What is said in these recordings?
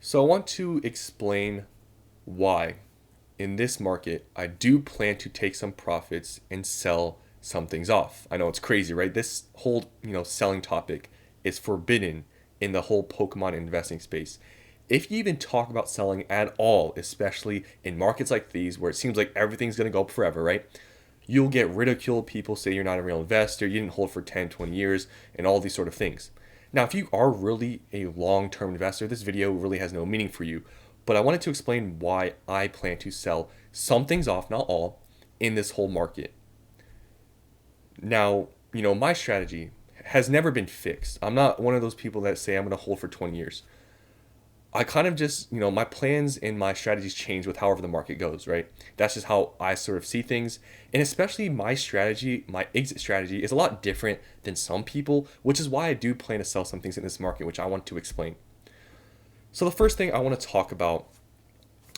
So I want to explain why in this market I do plan to take some profits and sell some things off. I know it's crazy, right? This whole, selling topic is forbidden in the whole Pokemon investing space. If you even talk about selling at all, especially in markets like these where it seems like everything's going to go up forever, right? You'll get ridiculed. People say you're not a real investor, you didn't hold for 10, 20 years, and all these sort of things. Now, if you are really a long term investor, this video really has no meaning for you. But I wanted to explain why I plan to sell some things off, not all, in this whole market. Now, my strategy has never been fixed. I'm not one of those people that say I'm going to hold for 20 years. I kind of just, my plans and my strategies change with however the market goes, right? That's just how I sort of see things. And especially my strategy, my exit strategy is a lot different than some people, which is why I do plan to sell some things in this market, which I want to explain. So the first thing I want to talk about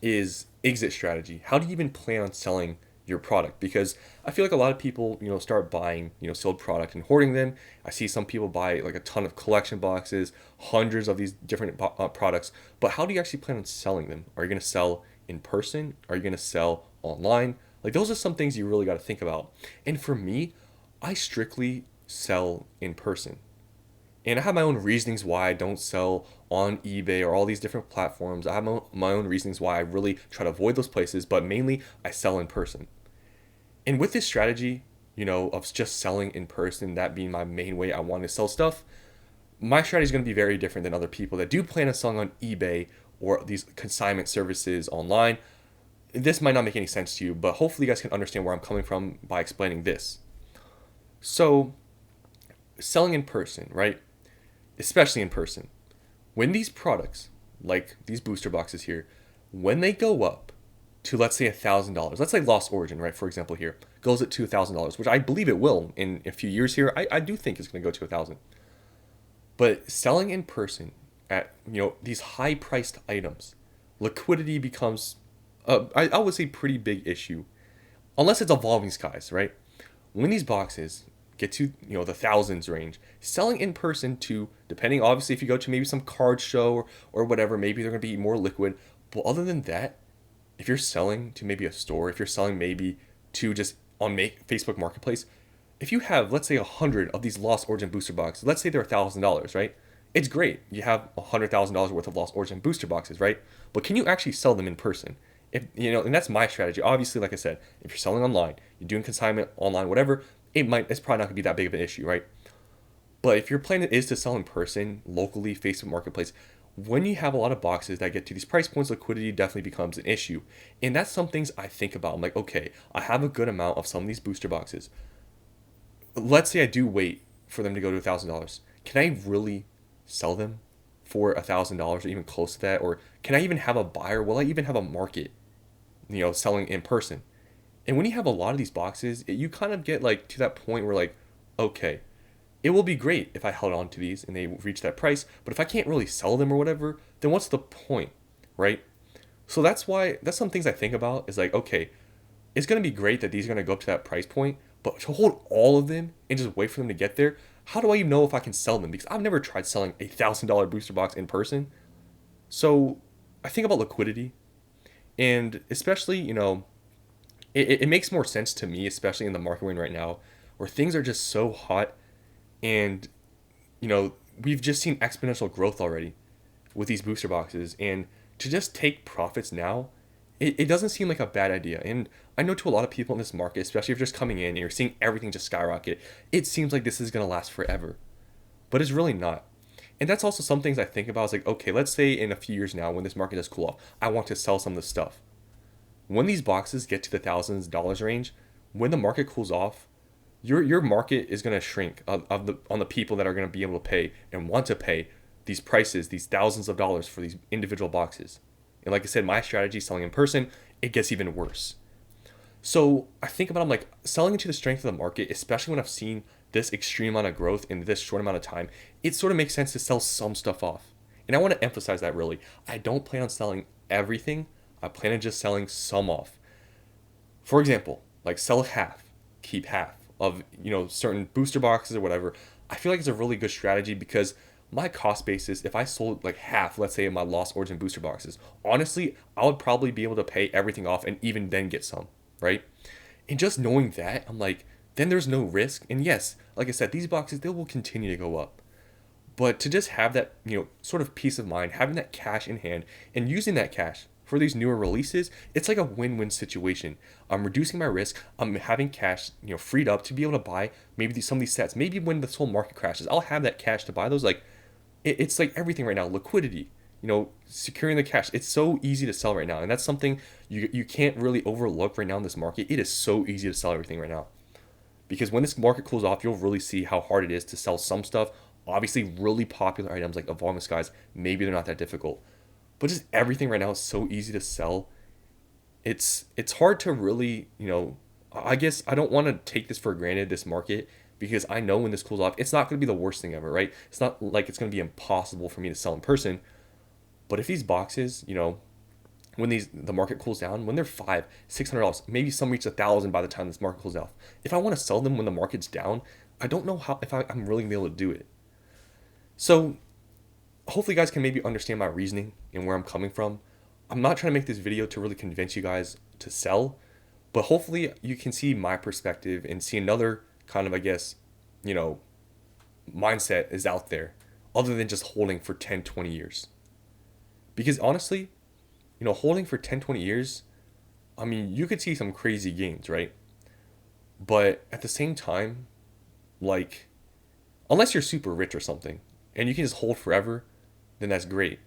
is exit strategy. How do you even plan on selling your product? Because I feel like a lot of people, start buying, sold product and hoarding them. I see some people buy like a ton of collection boxes, hundreds of these different products. But how do you actually plan on selling them? Are you going to sell in person? Are you going to sell online? Like those are some things you really got to think about. And for me, I strictly sell in person. And I have my own reasonings why I don't sell on eBay or all these different platforms. I have my own reasonings why I really try to avoid those places, but mainly I sell in person. And with this strategy, of just selling in person, that being my main way I want to sell stuff, my strategy is going to be very different than other people that do plan on selling on eBay or these consignment services online. This might not make any sense to you, but hopefully you guys can understand where I'm coming from by explaining this. So, selling in person, right? Especially in person. When these products, like these booster boxes here, when they go up to, let's say, $1,000, let's say Lost Origin, right, for example here, goes at to $1,000, which I believe it will in a few years here. I do think it's going to go to 1,000. But selling in person at, these high-priced items, liquidity becomes, I would say, pretty big issue. Unless it's evolving skies, right? When these boxes get to the thousands range, selling in person to, depending obviously if you go to maybe some card show or whatever, maybe they're going to be more liquid. But other than that, if you're selling to maybe a store, if you're selling maybe to just on Facebook Marketplace, if you have, let's say, 100 of these Lost Origin booster boxes, let's say they're $1,000, right? It's great. You have $100,000 worth of Lost Origin booster boxes, right? But can you actually sell them in person? If and that's my strategy. Obviously, like I said, if you're selling online, you're doing consignment online, whatever, it's probably not gonna be that big of an issue, right? But if your plan is to sell in person, locally, Facebook Marketplace, when you have a lot of boxes that get to these price points, liquidity definitely becomes an issue. And that's some things I think about. I'm like, okay, I have a good amount of some of these booster boxes. Let's say I do wait for them to go to $1,000. Can I really sell them for $1,000 or even close to that? Or can I even have a buyer? Will I even have a market, selling in person? And when you have a lot of these boxes, you kind of get like to that point where like, okay, it will be great if I held on to these and they reach that price, but if I can't really sell them or whatever, then what's the point, right? So that's some things I think about is like, okay, it's going to be great that these are going to go up to that price point, but to hold all of them and just wait for them to get there, how do I even know if I can sell them? Because I've never tried selling $1,000 booster box in person. So I think about liquidity, and especially, it makes more sense to me, especially in the market we're in right now, where things are just so hot, and we've just seen exponential growth already with these booster boxes, and to just take profits now, it doesn't seem like a bad idea. And I know to a lot of people in this market, especially if you're just coming in and you're seeing everything just skyrocket, it seems like this is going to last forever, but it's really not. And that's also some things I think about. It's like, okay, let's say in a few years now when this market does cool off, I want to sell some of this stuff. When these boxes get to the thousands of dollars range, when the market cools off, your market is going to shrink on the people that are going to be able to pay and want to pay these prices, these thousands of dollars for these individual boxes. And like I said, my strategy selling in person, it gets even worse. So I think about, I'm like, selling into the strength of the market, especially when I've seen this extreme amount of growth in this short amount of time, it sort of makes sense to sell some stuff off. And I want to emphasize that really. I don't plan on selling everything. I plan on just selling some off. For example, like sell half, keep half of, certain booster boxes or whatever. I feel like it's a really good strategy because my cost basis, if I sold like half, let's say, of my Lost Origin booster boxes, honestly, I would probably be able to pay everything off and even then get some, right? And just knowing that, I'm like, then there's no risk. And yes, like I said, these boxes, they will continue to go up. But to just have that, sort of peace of mind, having that cash in hand and using that cash for these newer releases, it's like a win-win situation. I'm reducing my risk. I'm having cash, freed up to be able to buy maybe some of these sets. Maybe when this whole market crashes, I'll have that cash to buy those. Like, it's like everything right now. Liquidity, securing the cash. It's so easy to sell right now, and that's something you can't really overlook right now in this market. It is so easy to sell everything right now, because when this market cools off, you'll really see how hard it is to sell some stuff. Obviously, really popular items like Evolving Skies, maybe they're not that difficult, but just everything right now is so easy to sell. It's hard to really, I guess I don't want to take this for granted, this market, because I know when this cools off, it's not going to be the worst thing ever, right? It's not like it's going to be impossible for me to sell in person. But if these boxes, when the market cools down, when they're $500-$600, maybe some reach 1,000 by the time this market cools off. If I want to sell them when the market's down, I don't know how if I'm really gonna be able to do it. So hopefully you guys can maybe understand my reasoning and where I'm coming from. I'm not trying to make this video to really convince you guys to sell, but hopefully you can see my perspective and see another kind of, I guess, mindset is out there other than just holding for 10, 20 years. Because honestly, holding for 10, 20 years, I mean, you could see some crazy gains, right? But at the same time, like, unless you're super rich or something and you can just hold forever, then that's great.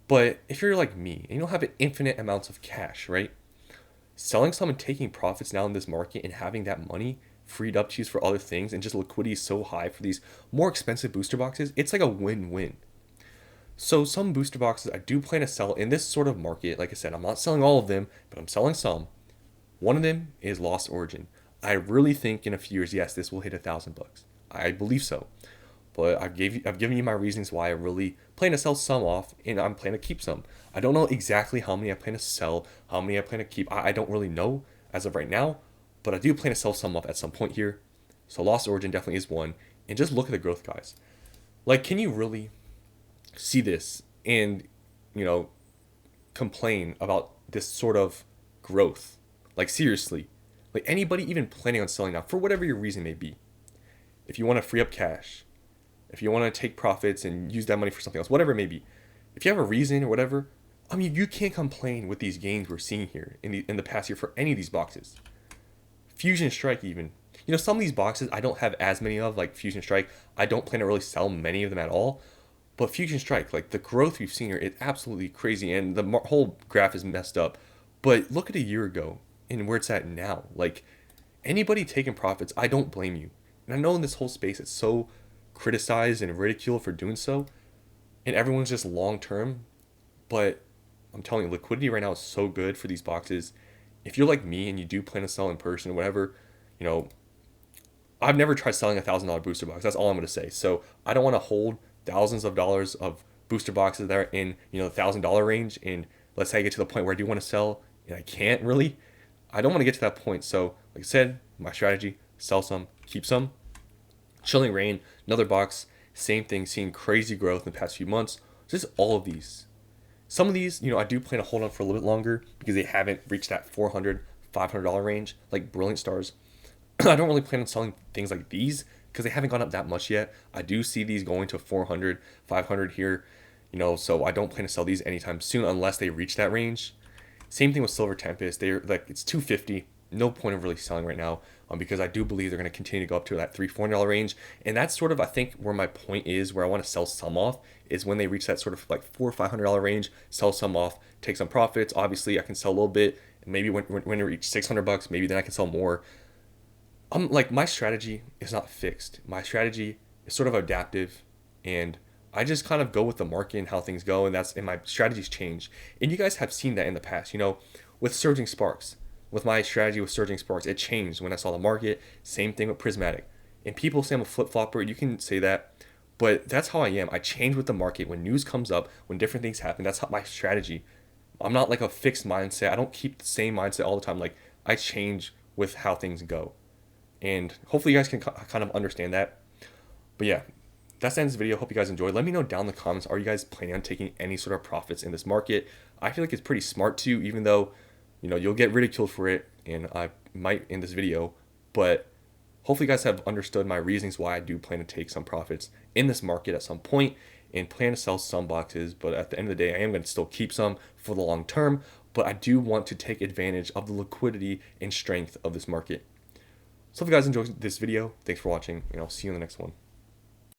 But if you're like me and you don't have infinite amounts of cash, right? Selling some and taking profits now in this market and having that money freed up to use for other things, and just liquidity is so high for these more expensive booster boxes, it's like a win-win. So some booster boxes I do plan to sell in this sort of market. Like I said, I'm not selling all of them, but I'm selling some. One of them is Lost Origin. I really think in a few years, yes, this will hit $1,000. I believe so. But I've given you my reasons why I really plan to sell some off, and I'm planning to keep some. I don't know exactly how many I plan to sell, how many I plan to keep. I don't really know as of right now, but I do plan to sell some off at some point here. So Lost Origin definitely is one. And just look at the growth, guys. Like, can you really see this and, complain about this sort of growth? Like, seriously. Like, anybody even planning on selling now, for whatever your reason may be. If you want to free up cash, if you want to take profits and use that money for something else, whatever it may be. If you have a reason or whatever, I mean, you can't complain with these gains we're seeing here in the past year for any of these boxes. Fusion Strike even. Some of these boxes I don't have as many of, like Fusion Strike. I don't plan to really sell many of them at all. But Fusion Strike, like the growth we've seen here, it's absolutely crazy. And the whole graph is messed up. But look at a year ago and where it's at now. Like, anybody taking profits, I don't blame you. And I know in this whole space it's so criticized and ridiculed for doing so, and everyone's just long term. But I'm telling you, liquidity right now is so good for these boxes. If you're like me and you do plan to sell in person or whatever, I've never tried selling $1,000 booster box. That's all I'm going to say. So I don't want to hold thousands of dollars of booster boxes that are in the $1,000 range, and let's say I get to the point where I do want to sell and I can't really. I don't want to get to that point. So like I said, my strategy: sell some, keep some. Chilling Reign, another box, same thing, seeing crazy growth in the past few months. Just all of these. Some of these, I do plan to hold on for a little bit longer because they haven't reached that $400, $500 range, like Brilliant Stars. I don't really plan on selling things like these because they haven't gone up that much yet. I do see these going to 400, 500 here, so I don't plan to sell these anytime soon unless they reach that range. Same thing with Silver Tempest. They're like, it's 250. No point of really selling right now, because I do believe they're going to continue to go up to that $300-$400 range. And that's sort of, I think, where my point is, where I want to sell some off, is when they reach that sort of like $400 or $500 range, sell some off, take some profits. Obviously, I can sell a little bit, and maybe when it reach $600, maybe then I can sell more. My strategy is not fixed. My strategy is sort of adaptive, and I just kind of go with the market and how things go, and my strategies change. And you guys have seen that in the past, with Surging Sparks. With my strategy with Surging Sparks, it changed when I saw the market. Same thing with Prismatic. And people say I'm a flip-flopper. You can say that. But that's how I am. I change with the market. When news comes up, when different things happen, that's how my strategy. I'm not like a fixed mindset. I don't keep the same mindset all the time. Like, I change with how things go. And hopefully you guys can kind of understand that. But yeah, that's the end of this video. Hope you guys enjoyed. Let me know down in the comments, are you guys planning on taking any sort of profits in this market? I feel like it's pretty smart to, even though, you'll get ridiculed for it, and I might in this video, but hopefully you guys have understood my reasons why I do plan to take some profits in this market at some point and plan to sell some boxes. But at the end of the day, I am going to still keep some for the long term, but I do want to take advantage of the liquidity and strength of this market. So if you guys enjoyed this video, thanks for watching, and I'll see you in the next one.